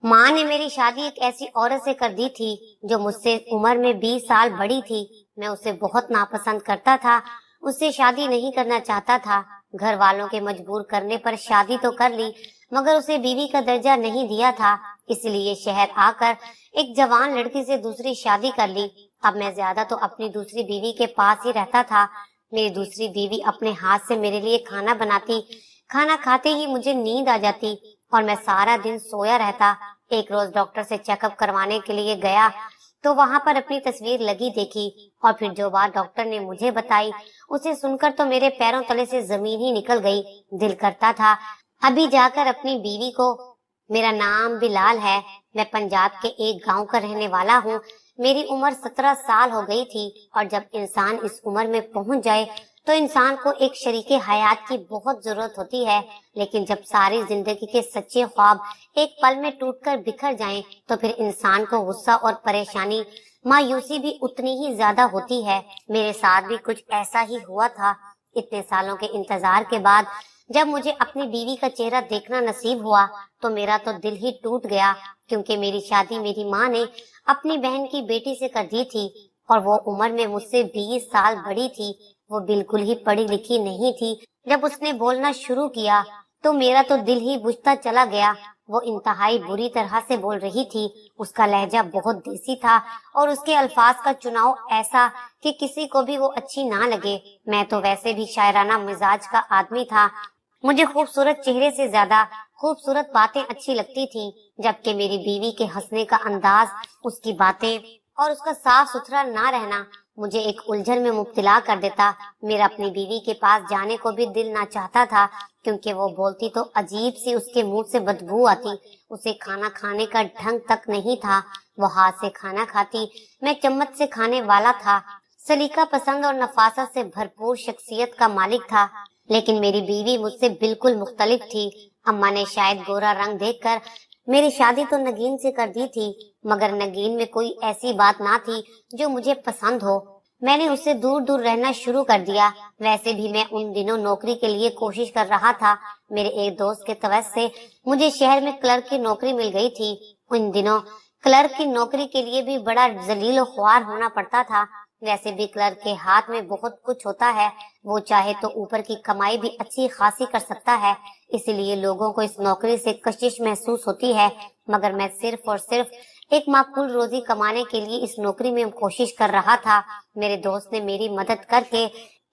माँ ने मेरी शादी एक ऐसी औरत से कर दी थी जो मुझसे उम्र में 20 साल बड़ी थी। मैं उसे बहुत नापसंद करता था, उससे शादी नहीं करना चाहता था। घर वालों के मजबूर करने पर शादी तो कर ली, मगर उसे बीवी का दर्जा नहीं दिया था। इसलिए शहर आकर एक जवान लड़की से दूसरी शादी कर ली। अब मैं ज्यादा तो अपनी दूसरी बीवी के पास ही रहता था। मेरी दूसरी बीवी अपने हाथ से मेरे लिए खाना बनाती। खाना खाते ही मुझे नींद आ जाती और मैं सारा दिन सोया रहता। एक रोज डॉक्टर से चेकअप करवाने के लिए गया तो वहां पर अपनी तस्वीर लगी देखी, और फिर जो बात डॉक्टर ने मुझे बताई उसे सुनकर तो मेरे पैरों तले से जमीन ही निकल गई। दिल करता था अभी जाकर अपनी बीवी को। मेरा नाम बिलाल है। मैं पंजाब के एक गांव का रहने वाला हूँ। मेरी उम्र 17 साल हो गई थी, और जब इंसान इस उम्र में पहुंच जाए तो इंसान को एक शरीके हयात की बहुत जरूरत होती है। लेकिन जब सारी जिंदगी के सच्चे ख्वाब एक पल में टूटकर बिखर जाएं, तो फिर इंसान को गुस्सा और परेशानी, मायूसी भी उतनी ही ज्यादा होती है। मेरे साथ भी कुछ ऐसा ही हुआ था। इतने सालों के इंतजार के बाद जब मुझे अपनी बीवी का चेहरा देखना नसीब हुआ तो मेरा तो दिल ही टूट गया, क्योंकि मेरी शादी मेरी माँ ने अपनी बहन की बेटी से कर दी थी, और वो उम्र में मुझसे 20 साल बड़ी थी। वो बिल्कुल ही पढ़ी लिखी नहीं थी। जब उसने बोलना शुरू किया तो मेरा तो दिल ही बुझता चला गया। वो इंतहाई बुरी तरह से बोल रही थी। उसका लहजा बहुत देसी था और उसके अल्फाज का चुनाव ऐसा कि किसी को भी वो अच्छी ना लगे। मैं तो वैसे भी शायराना मिजाज का आदमी था। मुझे खूबसूरत चेहरे से ज्यादा खूबसूरत बातें अच्छी लगती थी, जबकि मेरी बीवी के हंसने का अंदाज, उसकी बातें और उसका साफ सुथरा ना रहना मुझे एक उलझन में मुब्तला कर देता। मेरा अपनी बीवी के पास जाने को भी दिल ना चाहता था, क्योंकि वो बोलती तो अजीब सी उसके मुंह से बदबू आती। उसे खाना खाने का ढंग तक नहीं था। वो हाथ से खाना खाती, मैं चम्मच से खाने वाला था। सलीका पसंद और नफासत से भरपूर शख्सियत का मालिक था, लेकिन मेरी बीवी मुझसे बिल्कुल मुख्तलिफ थी। अम्मा ने शायद गोरा रंग देखकर मेरी शादी तो नगीन से कर दी थी, मगर नगीन में कोई ऐसी बात ना थी जो मुझे पसंद हो। मैंने उससे दूर दूर रहना शुरू कर दिया। वैसे भी मैं उन दिनों नौकरी के लिए कोशिश कर रहा था। मेरे एक दोस्त के तवज्जो से मुझे शहर में क्लर्क की नौकरी मिल गई थी। उन दिनों क्लर्क की नौकरी के लिए भी बड़ा जलील ख्वार होना पड़ता था। वैसे भी क्लर्क के हाथ में बहुत कुछ होता है। वो चाहे तो ऊपर की कमाई भी अच्छी खासी कर सकता है। इसलिए लोगों को इस नौकरी से कशिश महसूस होती है, मगर मैं सिर्फ और सिर्फ एक माकूल रोजी कमाने के लिए इस नौकरी में कोशिश कर रहा था। मेरे दोस्त ने मेरी मदद करके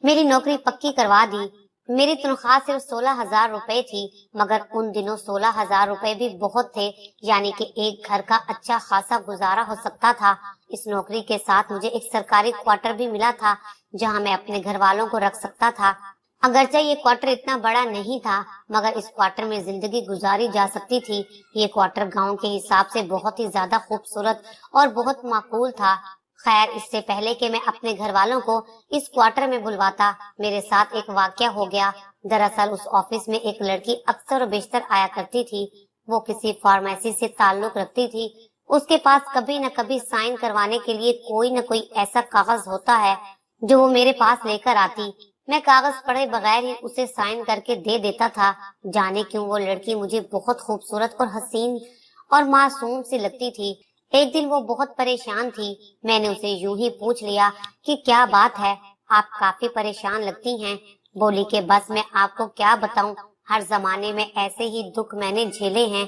मेरी नौकरी पक्की करवा दी। मेरी तनख्वाह सिर्फ 16,000 रुपए थी, मगर उन दिनों 16,000 रुपए भी बहुत थे, यानी कि एक घर का अच्छा खासा गुजारा हो सकता था। इस नौकरी के साथ मुझे एक सरकारी क्वार्टर भी मिला था, जहां मैं अपने घर वालों को रख सकता था। अगरचे ये क्वार्टर इतना बड़ा नहीं था, मगर इस क्वार्टर में जिंदगी गुजारी जा सकती थी। ये क्वार्टर गांव के हिसाब से बहुत ही ज्यादा खूबसूरत और बहुत माकूल था। खैर, इससे पहले कि मैं अपने घर वालों को इस क्वार्टर में बुलवाता, मेरे साथ एक वाकया हो गया। दरअसल उस ऑफिस में एक लड़की अक्सर और बेशतर आया करती थी। वो किसी फार्मेसी से ताल्लुक रखती थी। उसके पास कभी न कभी साइन करवाने के लिए कोई न कोई ऐसा कागज होता है जो वो मेरे पास लेकर आती। मैं कागज पढ़े बगैर ही उसे साइन करके दे देता था। जाने क्यों वो लड़की मुझे बहुत खूबसूरत और हसीन और मासूम सी लगती थी। एक दिन वो बहुत परेशान थी। मैंने उसे यूं ही पूछ लिया कि क्या बात है, आप काफी परेशान लगती हैं। बोली कि बस मैं आपको क्या बताऊं, हर जमाने में ऐसे ही दुख मैंने झेले हैं।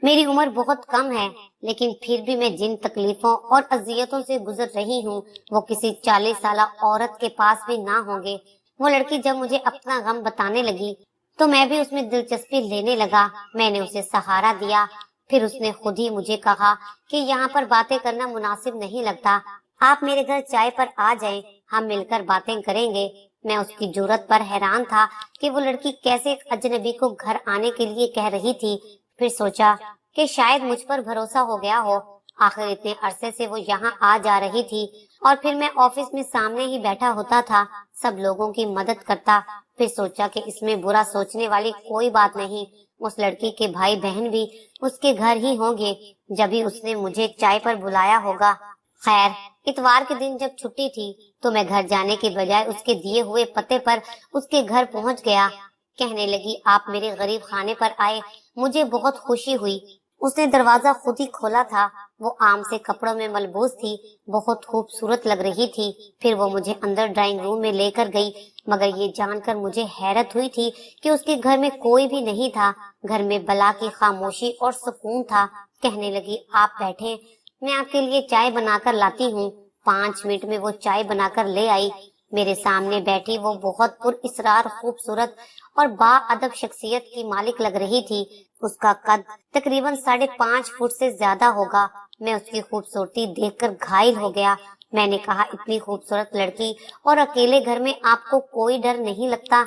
मेरी उम्र बहुत कम है, लेकिन फिर भी मैं जिन तकलीफों और अजियतों से गुजर रही हूँ, वो किसी 40 साल औरत के पास भी ना होंगे। वो लड़की जब मुझे अपना गम बताने लगी तो मैं भी उसमें दिलचस्पी लेने लगा। मैंने उसे सहारा दिया। फिर उसने खुद ही मुझे कहा कि यहाँ पर बातें करना मुनासिब नहीं लगता, आप मेरे घर चाय पर आ जाएं, हम मिलकर बातें करेंगे। मैं उसकी जुर्रत पर हैरान था कि वो लड़की कैसे एक अजनबी को घर आने के लिए कह रही थी। फिर सोचा कि शायद मुझ पर भरोसा हो गया हो। आखिर इतने अरसे से वो यहाँ आ जा रही थी, और फिर मैं ऑफिस में सामने ही बैठा होता था, सब लोगों की मदद करता। फिर सोचा कि इसमें बुरा सोचने वाली कोई बात नहीं। उस लड़की के भाई बहन भी उसके घर ही होंगे, जब भी उसने मुझे चाय पर बुलाया होगा। खैर, इतवार के दिन जब छुट्टी थी तो मैं घर जाने के बजाय उसके दिए हुए पते पर उसके घर पहुंच गया। कहने लगी, आप मेरे गरीब खाने पर आए, मुझे बहुत खुशी हुई। उसने दरवाजा खुद ही खोला था। वो आम से कपड़ों में मलबूस थी, बहुत खूबसूरत लग रही थी। फिर वो मुझे अंदर ड्राइंग रूम में लेकर गई, मगर ये जानकर मुझे हैरत हुई थी कि उसके घर में कोई भी नहीं था। घर में बला की खामोशी और सुकून था। कहने लगी, आप बैठे, मैं आपके लिए चाय बनाकर लाती हूँ। 5 मिनट में वो चाय बनाकर ले आई। मेरे सामने बैठी वो बहुत पुरइसरार, खूबसूरत और बाअदब शख्सियत की मालिक लग रही थी। उसका कद तकरीबन 5.5 फुट से ज्यादा होगा। मैं उसकी खूबसूरती देखकर घायल हो गया। मैंने कहा, इतनी खूबसूरत लड़की और अकेले घर में आपको कोई डर नहीं लगता?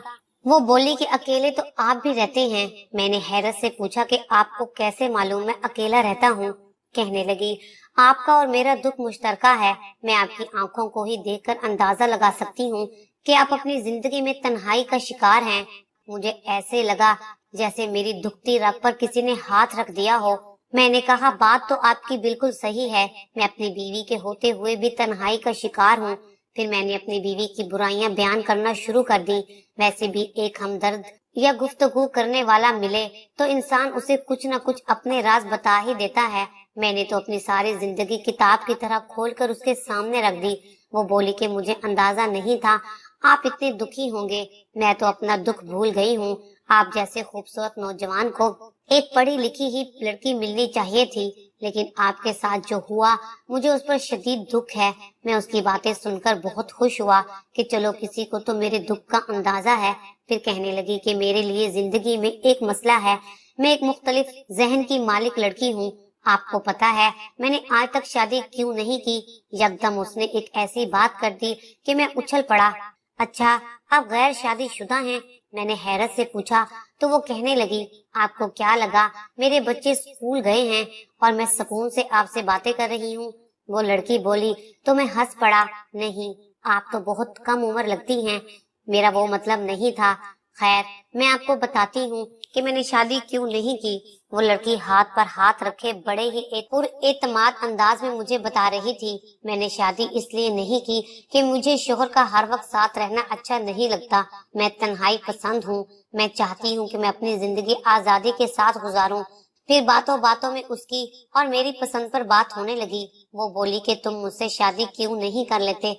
वो बोली कि अकेले तो आप भी रहते हैं। मैंने हैरत से पूछा कि आपको कैसे मालूम मैं अकेला रहता हूँ? कहने लगी, आपका और मेरा दुख मुश्तरका है। मैं आपकी आंखों को ही देखकर अंदाजा लगा सकती हूँ कि आप अपनी जिंदगी में तन्हाई का शिकार हैं। मुझे ऐसे लगा जैसे मेरी दुखती रग पर किसी ने हाथ रख दिया हो। मैंने कहा, बात तो आपकी बिल्कुल सही है, मैं अपनी बीवी के होते हुए भी तन्हाई का शिकार हूँ। फिर मैंने अपनी बीवी की बुराइयां बयान करना शुरू कर दी। वैसे भी एक हमदर्द या गुफ्तगू करने वाला मिले तो इंसान उसे कुछ न कुछ अपने राज बता ही देता है। मैंने तो अपनी सारी जिंदगी किताब की तरह खोलकर उसके सामने रख दी। वो बोली कि मुझे अंदाजा नहीं था आप इतने दुखी होंगे। मैं तो अपना दुख भूल गई हूँ। आप जैसे खूबसूरत नौजवान को एक पढ़ी लिखी ही लड़की मिलनी चाहिए थी, लेकिन आपके साथ जो हुआ मुझे उस पर शदीद दुख है। मैं उसकी बातें सुनकर बहुत खुश हुआ कि चलो किसी को तो मेरे दुख का अंदाजा है। फिर कहने लगी कि मेरे लिए जिंदगी में एक मसला है। मैं एक मुख्तलिफ जहन की मालिक लड़की हूँ। आपको पता है मैंने आज तक शादी क्यों नहीं की? यकदम उसने एक ऐसी बात कर दी कि मैं उछल पड़ा। अच्छा, आप गैर शादीशुदा हैं? मैंने हैरत से पूछा तो वो कहने लगी, आपको क्या लगा मेरे बच्चे स्कूल गए हैं और मैं सुकून से आपसे बातें कर रही हूँ? वो लड़की बोली तो मैं हंस पड़ा। नहीं, आप तो बहुत कम उम्र लगती हैं। मेरा वो मतलब नहीं था। खैर, मैं आपको बताती हूँ कि मैंने शादी क्यों नहीं की। वो लड़की हाथ पर हाथ रखे बड़े ही पुरएतमाद अंदाज में मुझे बता रही थी। मैंने शादी इसलिए नहीं की कि मुझे शोहर का हर वक्त साथ रहना अच्छा नहीं लगता। मैं तन्हाई पसंद हूँ। मैं चाहती हूँ कि मैं अपनी जिंदगी आजादी के साथ गुजारूं। फिर बातों बातों में उसकी और मेरी पसंद पर बात होने लगी। वो बोली कि तुम मुझसे शादी क्यों नहीं कर लेते?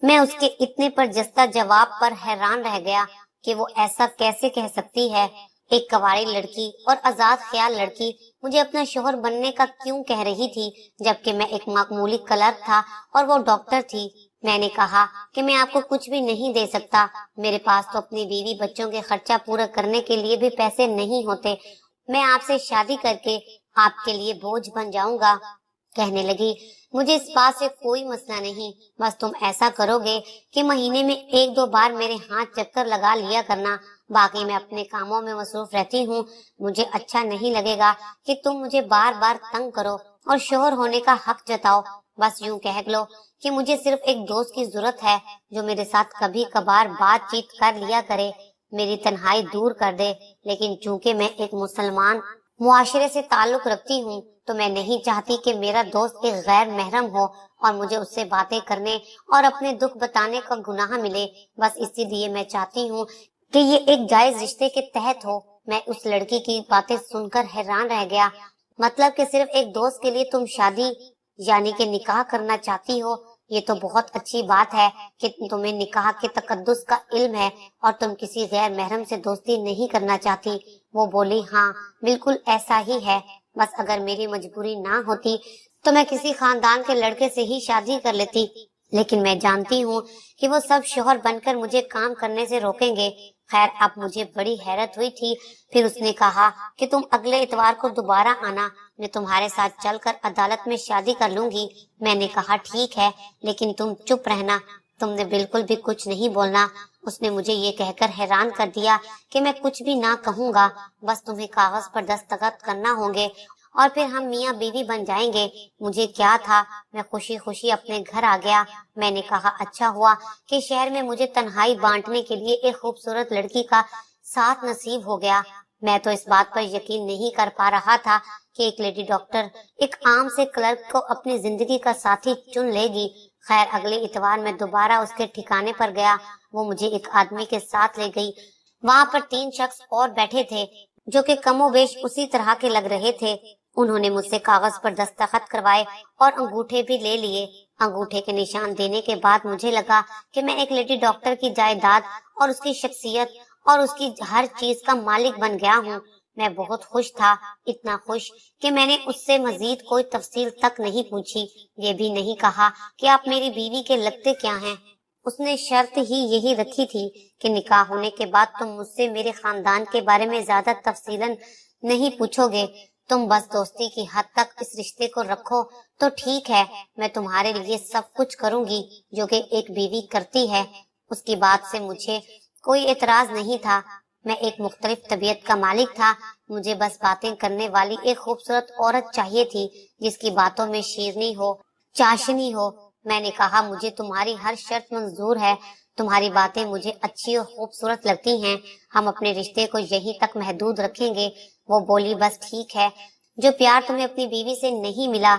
मैं उसके इतने पर जस्ता जवाब पर हैरान रह गया कि वो ऐसा कैसे कह सकती है। एक कवारी लड़की और आजाद ख्याल लड़की मुझे अपना शोहर बनने का क्यों कह रही थी, जबकि मैं एक मामूली क्लर्क था और वो डॉक्टर थी। मैंने कहा कि मैं आपको कुछ भी नहीं दे सकता। मेरे पास तो अपनी बीवी बच्चों के खर्चा पूरा करने के लिए भी पैसे नहीं होते। मैं आपसे शादी करके आपके लिए बोझ बन जाऊंगा। कहने लगी, मुझे इस बात से कोई मसला नहीं, बस तुम ऐसा करोगे कि महीने में 1-2 बार मेरे हाथ चक्कर लगा लिया करना। बाकी मैं अपने कामों में मसरूफ रहती हूँ। मुझे अच्छा नहीं लगेगा कि तुम मुझे बार बार तंग करो और शोहर होने का हक जताओ। बस यूं कह लो कि मुझे सिर्फ एक दोस्त की जरूरत है जो मेरे साथ कभी कभार बातचीत कर लिया करे, मेरी तन्हाई दूर कर दे। लेकिन चूंकि मैं एक मुसलमान मुआशरे से ताल्लुक रखती हूँ तो मैं नहीं चाहती कि मेरा दोस्त एक गैर महरम हो और मुझे उससे बातें करने और अपने दुख बताने का गुनाह मिले। बस इसीलिए मैं चाहती हूँ कि ये एक जायज रिश्ते के तहत हो। मैं उस लड़की की बातें सुनकर हैरान रह गया। मतलब कि सिर्फ एक दोस्त के लिए तुम शादी यानी कि निकाह करना चाहती हो? ये तो बहुत अच्छी बात है कि तुम्हें निकाह के तकद्दुस का इल्म है और तुम किसी गैर महरम से दोस्ती नहीं करना चाहती। वो बोली, हाँ बिल्कुल ऐसा ही है। बस अगर मेरी मजबूरी ना होती तो मैं किसी खानदान के लड़के से ही शादी कर लेती, लेकिन मैं जानती हूँ कि वो सब शोहर बनकर मुझे काम करने से रोकेंगे। खैर, अब मुझे बड़ी हैरत हुई थी। फिर उसने कहा कि तुम अगले इतवार को दोबारा आना, मैं तुम्हारे साथ चलकर अदालत में शादी कर लूंगी। मैंने कहा, ठीक है, लेकिन तुम चुप रहना, तुमने बिल्कुल भी कुछ नहीं बोलना। उसने मुझे ये कहकर हैरान कर दिया कि मैं कुछ भी ना कहूँगा, बस तुम्हें कागज पर दस्तखत करना होंगे और फिर हम मियाँ बीवी बन जाएंगे। मुझे क्या था, मैं खुशी खुशी अपने घर आ गया। मैंने कहा, अच्छा हुआ कि शहर में मुझे तन्हाई बांटने के लिए एक खूबसूरत लड़की का साथ नसीब हो गया। मैं तो इस बात पर यकीन नहीं कर पा रहा था कि एक लेडी डॉक्टर एक आम से क्लर्क को अपनी जिंदगी का साथी चुन लेगी। खैर, अगले इतवार में दोबारा उसके ठिकाने पर गया। वो मुझे एक आदमी के साथ ले गई। वहाँ पर 3 शख्स और बैठे थे जो कि कमोबेश उसी तरह के लग रहे थे। उन्होंने मुझसे कागज पर दस्तखत करवाए और अंगूठे भी ले लिए। अंगूठे के निशान देने के बाद मुझे लगा कि मैं एक लेडी डॉक्टर की जायदाद और उसकी शख्सियत और उसकी हर चीज का मालिक बन गया हूँ। मैं बहुत खुश था, इतना खुश कि मैंने उससे मजीद कोई तफसील तक नहीं पूछी। ये भी नहीं कहा कि आप मेरी बीवी के लगते क्या हैं। उसने शर्त ही यही रखी थी कि निकाह होने के बाद तुम मुझसे मेरे खानदान के बारे में ज्यादा तफसीलन नहीं पूछोगे। तुम बस दोस्ती की हद तक इस रिश्ते को रखो तो ठीक है। मैं तुम्हारे लिए सब कुछ करूंगी जो कि एक बीवी करती है। उसकी बात से मुझे कोई एतराज नहीं था। मैं एक मुख्तलिफ तबीयत का मालिक था। मुझे बस बातें करने वाली एक खूबसूरत औरत चाहिए थी जिसकी बातों में शीरनी हो, चाशनी हो। मैंने कहा, मुझे तुम्हारी हर शर्त मंजूर है। तुम्हारी बातें मुझे अच्छी और खूबसूरत लगती हैं। हम अपने रिश्ते को यहीं तक महदूद रखेंगे। वो बोली, बस ठीक है। जो प्यार तुम्हें अपनी बीवी से नहीं मिला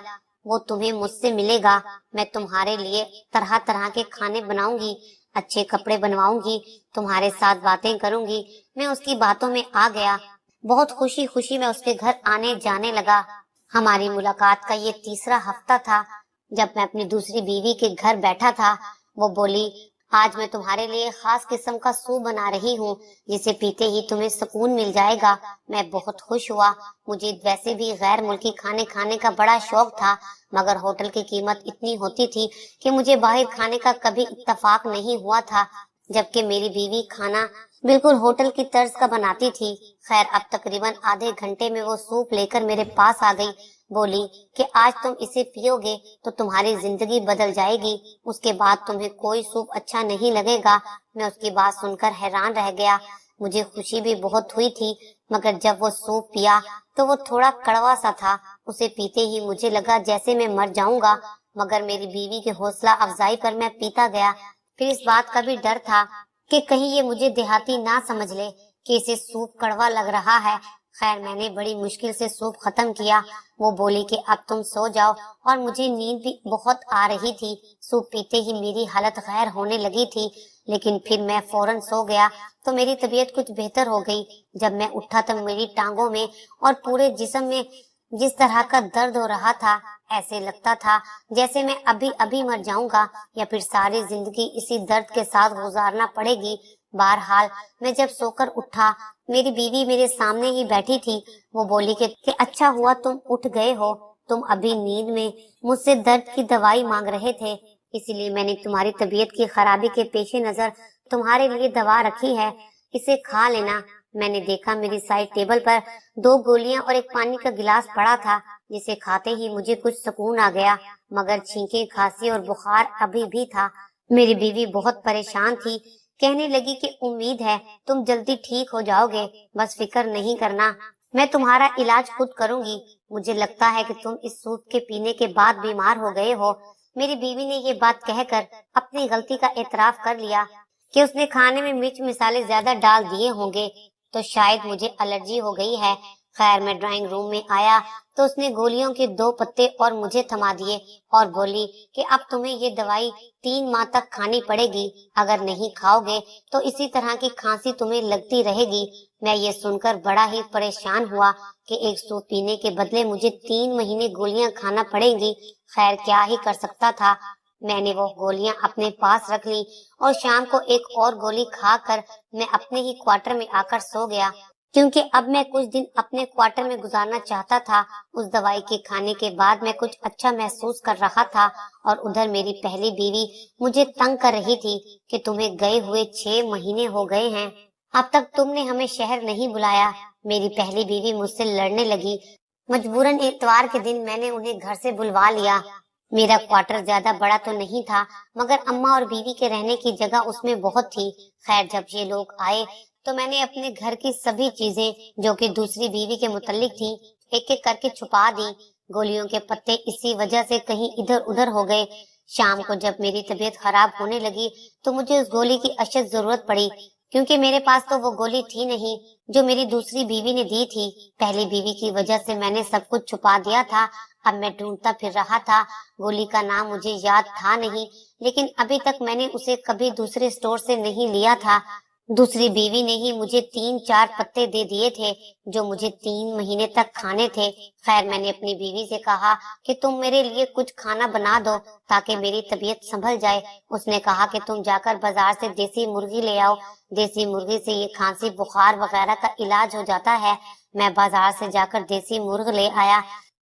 वो तुम्हें मुझसे मिलेगा। मैं तुम्हारे लिए तरह तरह के खाने बनाऊंगी, अच्छे कपड़े बनवाऊंगी, तुम्हारे साथ बातें करूंगी। मैं उसकी बातों में आ गया। बहुत खुशी खुशी मैं उसके घर आने जाने लगा। हमारी मुलाकात का ये तीसरा हफ्ता था। जब मैं अपनी दूसरी बीवी के घर बैठा था, वो बोली, आज मैं तुम्हारे लिए खास किस्म का सूप बना रही हूँ जिसे पीते ही तुम्हें सुकून मिल जाएगा। मैं बहुत खुश हुआ। मुझे वैसे भी गैर मुल्की खाने खाने का बड़ा शौक था, मगर होटल की कीमत इतनी होती थी कि मुझे बाहर खाने का कभी इत्तफाक नहीं हुआ था, जबकि मेरी बीवी खाना बिल्कुल होटल की तर्ज का बनाती थी। खैर, अब तकरीबन आधे घंटे में वो सूप लेकर मेरे पास आ गई। बोली कि आज तुम इसे पियोगे तो तुम्हारी जिंदगी बदल जाएगी, उसके बाद तुम्हें कोई सूप अच्छा नहीं लगेगा। मैं उसकी बात सुनकर हैरान रह गया। मुझे खुशी भी बहुत हुई थी, मगर जब वो सूप पिया तो वो थोड़ा कड़वा सा था। उसे पीते ही मुझे लगा जैसे मैं मर जाऊंगा, मगर मेरी बीवी की हौसला अफजाई पर मैं पीता गया। फिर इस बात का भी डर था कि कहीं ये मुझे देहाती ना समझ ले कि इसे सूप कड़वा लग रहा है। खैर, मैंने बड़ी मुश्किल से सूप खत्म किया। वो बोली कि अब तुम सो जाओ, और मुझे नींद भी बहुत आ रही थी। सूप पीते ही मेरी हालत गैर होने लगी थी, लेकिन फिर मैं फौरन सो गया तो मेरी तबीयत कुछ बेहतर हो गई। जब मैं उठा तो मेरी टांगों में और पूरे जिस्म में जिस तरह का दर्द हो रहा था, ऐसे लगता था जैसे मैं अभी अभी मर जाऊंगा या फिर सारी जिंदगी इसी दर्द के साथ गुजारना पड़ेगी। बहरहाल, मैं जब सोकर उठा, मेरी बीवी मेरे सामने ही बैठी थी। वो बोली कि अच्छा हुआ तुम उठ गए हो। तुम अभी नींद में मुझसे दर्द की दवाई मांग रहे थे, इसीलिए मैंने तुम्हारी तबीयत की खराबी के पेश नजर तुम्हारे लिए दवा रखी है, इसे खा लेना। मैंने देखा मेरी साइड टेबल पर 2 गोलियां और एक पानी का गिलास पड़ा था, जिसे खाते ही मुझे कुछ सुकून आ गया, मगर छींके, खांसी और बुखार अभी भी था। मेरी बीवी बहुत परेशान थी। कहने लगी कि उम्मीद है तुम जल्दी ठीक हो जाओगे, बस फिक्र नहीं करना, मैं तुम्हारा इलाज खुद करूंगी। मुझे लगता है कि तुम इस सूप के पीने के बाद बीमार हो गए हो। मेरी बीवी ने ये बात कहकर अपनी गलती का एतराफ कर लिया कि उसने खाने में मिर्च मसाले ज्यादा डाल दिए होंगे, तो शायद मुझे एलर्जी हो गई है। खैर, मैं ड्राइंग रूम में आया तो उसने गोलियों के 2 पत्ते और मुझे थमा दिए और बोली कि अब तुम्हें ये दवाई 3 माह तक खानी पड़ेगी। अगर नहीं खाओगे तो इसी तरह की खांसी तुम्हें लगती रहेगी। मैं ये सुनकर बड़ा ही परेशान हुआ कि एक सूप पीने के बदले मुझे 3 महीने गोलियां खाना पड़ेंगी। खैर, क्या ही कर सकता था। मैंने वो गोलियां अपने पास रख ली और शाम को एक और गोली खाकर मैं अपने ही क्वार्टर में आकर सो गया, क्योंकि अब मैं कुछ दिन अपने क्वार्टर में गुजारना चाहता था। उस दवाई के खाने के बाद मैं कुछ अच्छा महसूस कर रहा था, और उधर मेरी पहली बीवी मुझे तंग कर रही थी कि तुम्हें गए हुए 6 महीने हो गए हैं, अब तक तुमने हमें शहर नहीं बुलाया। मेरी पहली बीवी मुझसे लड़ने लगी। मजबूरन इतवार के दिन मैंने उन्हें घर से बुलवा लिया। मेरा क्वार्टर ज्यादा बड़ा तो नहीं था, मगर अम्मा और बीवी के रहने की जगह उसमें बहुत थी। खैर, जब ये लोग आए तो मैंने अपने घर की सभी चीजें जो कि दूसरी बीवी के मुतल्लिक थी, एक एक करके छुपा दी। गोलियों के पत्ते इसी वजह से कहीं इधर उधर हो गए। शाम को जब मेरी तबीयत खराब होने लगी तो मुझे उस गोली की अशद जरूरत पड़ी, क्योंकि मेरे पास तो वो गोली थी नहीं जो मेरी दूसरी बीवी ने दी थी। पहली बीवी की वजह से मैंने सब कुछ छुपा दिया था। अब मैं ढूंढता फिर रहा था। गोली का नाम मुझे याद था नहीं, लेकिन अभी तक मैंने उसे कभी दूसरे स्टोर से नहीं लिया था। दूसरी बीवी ने ही मुझे 3-4 पत्ते दे दिए थे जो मुझे 3 महीने तक खाने थे। खैर, मैंने अपनी बीवी से कहा कि तुम मेरे लिए कुछ खाना बना दो ताकि मेरी तबीयत संभल जाए। उसने कहा कि तुम जाकर बाजार से देसी मुर्गी ले आओ, देसी मुर्गी से ये खांसी बुखार वगैरह का इलाज हो जाता है। मैं बाजार से जाकर देसी मुर्ग ले आया।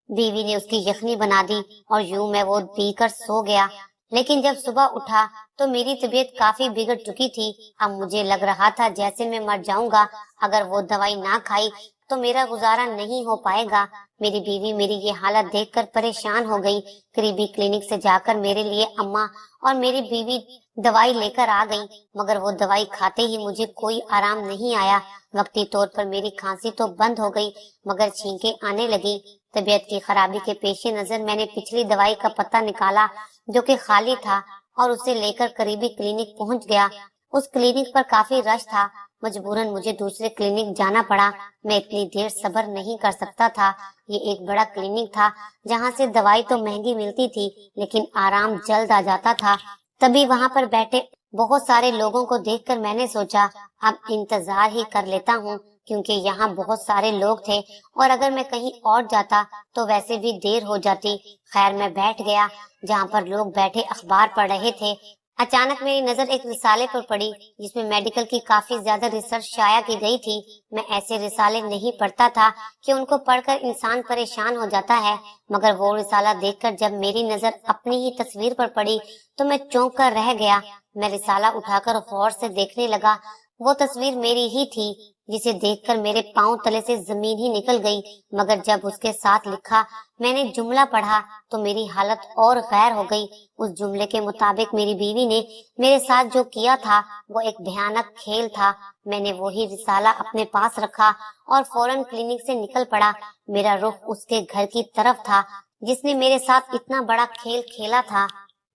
बीवी ने उसकी यखनी बना दी और यूं मैं वो पीकर सो गया। लेकिन जब सुबह उठा तो मेरी तबीयत काफी बिगड़ चुकी थी। अब मुझे लग रहा था जैसे मैं मर जाऊंगा। अगर वो दवाई ना खाई तो मेरा गुजारा नहीं हो पाएगा। मेरी बीवी मेरी ये हालत देखकर परेशान हो गई। करीबी क्लिनिक से जाकर मेरे लिए अम्मा और मेरी बीवी दवाई लेकर आ गई, मगर वो दवाई खाते ही मुझे कोई आराम नहीं आया। वक्ती तौर पर मेरी खांसी तो बंद हो गई, मगर छींकें आने लगी। तबीयत की खराबी के पेश नजर मैंने पिछली दवाई का पत्ता निकाला जो कि खाली था और उसे लेकर करीबी क्लिनिक पहुंच गया। उस क्लिनिक पर काफी रश था। मजबूरन मुझे दूसरे क्लिनिक जाना पड़ा। मैं इतनी देर सब्र नहीं कर सकता था। ये एक बड़ा क्लिनिक था जहां से दवाई तो महंगी मिलती थी लेकिन आराम जल्द आ जाता था। तभी वहां पर बैठे बहुत सारे लोगों को देखकर मैंने सोचा अब इंतजार ही कर लेता हूँ, क्योंकि यहाँ बहुत सारे लोग थे और अगर मैं कहीं और जाता तो वैसे भी देर हो जाती। खैर, मैं बैठ गया जहाँ पर लोग बैठे अखबार पढ़ रहे थे। अचानक मेरी नजर एक रिसाले पर पड़ी जिसमें मेडिकल की काफी ज्यादा रिसर्च शाया की गई थी। मैं ऐसे रिसाले नहीं पढ़ता था कि उनको पढ़कर इंसान परेशान हो जाता है, मगर वो रिसाला देखकर जब मेरी नजर अपनी ही तस्वीर पर पड़ी तो मैं चौंक कर रह गया। मैं रिसाला उठाकर गौर से देखने लगा। वो तस्वीर मेरी ही थी जिसे देखकर मेरे पांव तले से जमीन ही निकल गई। मगर जब उसके साथ लिखा मैंने जुमला पढ़ा तो मेरी हालत और गैर हो गई। उस जुमले के मुताबिक मेरी बीवी ने मेरे साथ जो किया था वो एक भयानक खेल था। मैंने वही रिसाला अपने पास रखा और फौरन क्लिनिक से निकल पड़ा। मेरा रुख उसके घर की तरफ था जिसने मेरे साथ इतना बड़ा खेल खेला था।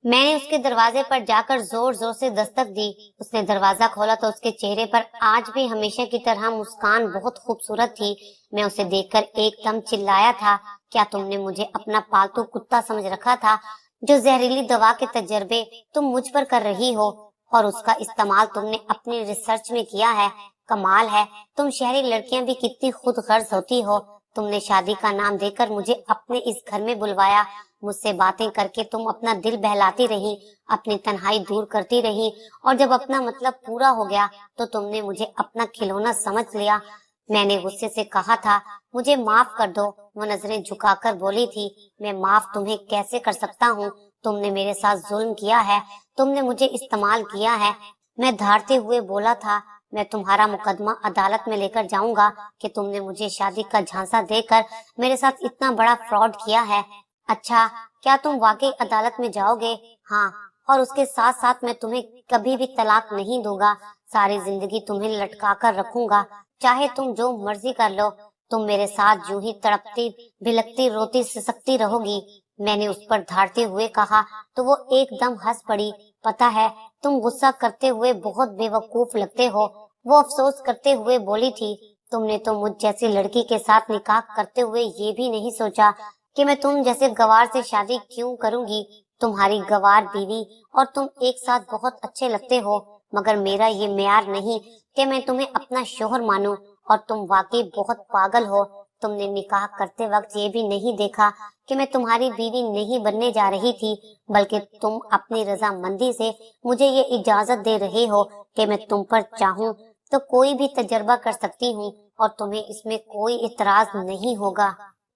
मैंने उसके दरवाजे पर जाकर जोर जोर से दस्तक दी। उसने दरवाजा खोला तो उसके चेहरे पर आज भी हमेशा की तरह मुस्कान बहुत खूबसूरत थी। मैं उसे देखकर एकदम चिल्लाया था, क्या तुमने मुझे अपना पालतू कुत्ता समझ रखा था? जो जहरीली दवा के तजर्बे तुम मुझ पर कर रही हो और उसका इस्तेमाल तुमने अपनी रिसर्च में किया है। कमाल है, तुम शहरी लड़कियां भी कितनी खुद गर्ज होती हो। तुमने शादी का नाम देकर मुझे अपने इस घर में बुलवाया। मुझसे बातें करके तुम अपना दिल बहलाती रही, अपनी तन्हाई दूर करती रही और जब अपना मतलब पूरा हो गया तो तुमने मुझे अपना खिलौना समझ लिया। मैंने गुस्से से कहा था, मुझे माफ कर दो। वो नजरें झुकाकर बोली थी, मैं माफ तुम्हें कैसे कर सकता हूँ? तुमने मेरे साथ जुल्म किया है, तुमने मुझे इस्तेमाल किया है। मैं धारते हुए बोला था, मैं तुम्हारा मुकदमा अदालत में लेकर जाऊंगा कि तुमने मुझे शादी का झांसा देकर मेरे साथ इतना बड़ा फ्रॉड किया है। अच्छा, क्या तुम वाकई अदालत में जाओगे? हाँ, और उसके साथ साथ मैं तुम्हें कभी भी तलाक नहीं दूंगा। सारी जिंदगी तुम्हें लटका कर रखूंगा, चाहे तुम जो मर्जी कर लो। तुम मेरे साथ यूं ही तड़पती भिलकती रोती सिसकती रहोगी। मैंने उस पर धारते हुए कहा तो वो एकदम हंस पड़ी। पता है, तुम गुस्सा करते हुए बहुत बेवकूफ लगते हो। वो अफसोस करते हुए बोली थी, तुमने तो मुझ जैसी लड़की के साथ निकाह करते हुए ये भी नहीं सोचा कि मैं तुम जैसे गवार से शादी क्यों करूंगी। तुम्हारी गवार बीवी और तुम एक साथ बहुत अच्छे लगते हो, मगर मेरा ये मेयार नहीं कि मैं तुम्हें अपना शोहर मानूं। और तुम वाकई बहुत पागल हो। तुमने निकाह करते वक्त ये भी नहीं देखा कि मैं तुम्हारी बीवी नहीं बनने जा रही थी, बल्कि तुम अपनी रजामंदी से मुझे ये इजाजत दे रहे हो कि मैं तुम पर चाहूं तो कोई भी तजर्बा कर सकती हूँ और तुम्हें इसमें कोई इतराज नहीं होगा।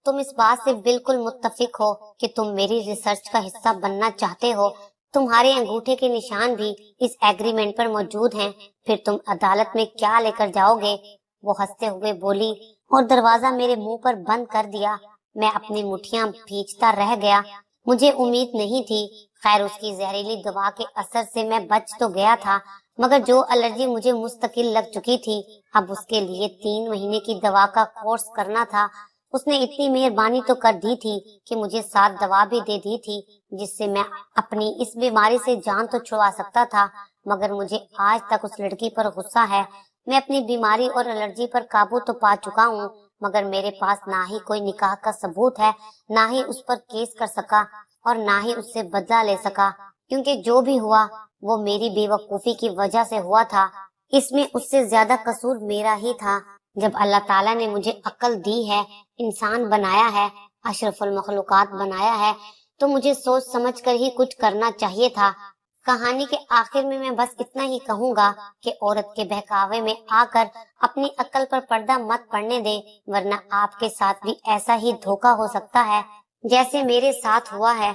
तुम इस बात से बिल्कुल मुत्तफिक हो कि तुम मेरी रिसर्च का हिस्सा बनना चाहते हो। तुम्हारे अंगूठे के निशान भी इस एग्रीमेंट पर मौजूद हैं। फिर तुम अदालत में क्या लेकर जाओगे? वो हंसते हुए बोली और दरवाजा मेरे मुंह पर बंद कर दिया। मैं अपनी मुट्ठियां भींचता रह गया। मुझे उम्मीद नहीं थी। खैर, उसकी जहरीली दवा के असर से मैं बच तो गया था, मगर जो एलर्जी मुझे मुस्तकिल लग चुकी थी, अब उसके लिए 3 महीने की दवा का कोर्स करना था। उसने इतनी मेहरबानी तो कर दी थी कि मुझे 7 दवा भी दे दी थी, जिससे मैं अपनी इस बीमारी से जान तो छुड़वा सकता था। मगर मुझे आज तक उस लड़की पर गुस्सा है। मैं अपनी बीमारी और एलर्जी पर काबू तो पा चुका हूँ, मगर मेरे पास ना ही कोई निकाह का सबूत है, ना ही उस पर केस कर सका और ना ही उससे बदला ले सका, क्योंकि जो भी हुआ वो मेरी बेवकूफी की वजह से हुआ था। اس میں اس سے زیادہ قصور میرا ہی تھا۔ جب اللہ تعالیٰ نے مجھے عقل دی ہے، انسان بنایا ہے، اشرف المخلوقات بنایا ہے، تو مجھے سوچ سمجھ کر ہی کچھ کرنا چاہیے تھا۔ کہانی کے آخر میں بس اتنا ہی کہوں گا کہ عورت کے بہکاوے میں آ کر اپنی عقل پر پردہ مت پڑنے دے، ورنہ آپ کے ساتھ بھی ایسا ہی دھوکا ہو سکتا ہے جیسے میرے ساتھ ہوا ہے۔